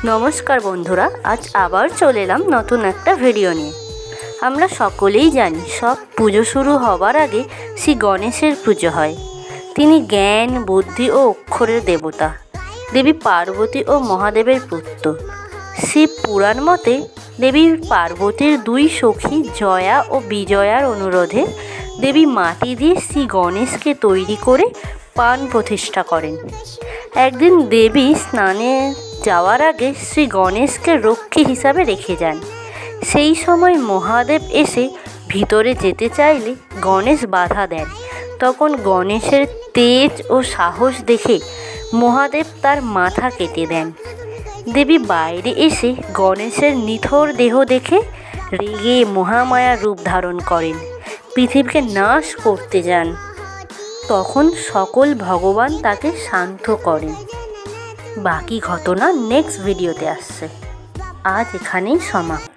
নমস্কার বন্ধুরা, আজ আবার চলে এলাম নতুন একটা ভিডিও নিয়ে। আমরা সকলেই জানি সব পুজো শুরু হবার আগে শ্রী গণেশের পুজো হয়। তিনি জ্ঞান, বুদ্ধি ও অক্ষরের দেবতা, দেবী পার্বতী ও মহাদেবের পুত্র। শিব পুরাণ মতে দেবী পার্বতীর দুই সখী জয়া ও বিজয়ার অনুরোধে দেবী মাটি দিয়ে শ্রী গণেশকে তৈরি করে প্রাণ প্রতিষ্ঠা করেন। একদিন দেবী স্নানে যাওয়ার আগে শ্রী গণেশকে রক্ষী হিসাবে রেখে যান। সেই সময় মহাদেব এসে ভিতরে যেতে চাইলে গণেশ বাধা দেন। তখন গণেশের তেজ ও সাহস দেখে মহাদেব তার মাথা কেটে দেন। দেবী বাইরে এসে গণেশের নিথর দেহ দেখে রেগে মহামায়া রূপ ধারণ করেন, পৃথিবীকে নাশ করতে যান। তখন সকল ভগবান তাকে শান্ত করেন। বাকি ঘটনা নেক্সট ভিডিওতে আসছে। আজ এখানেই সমাপ্ত।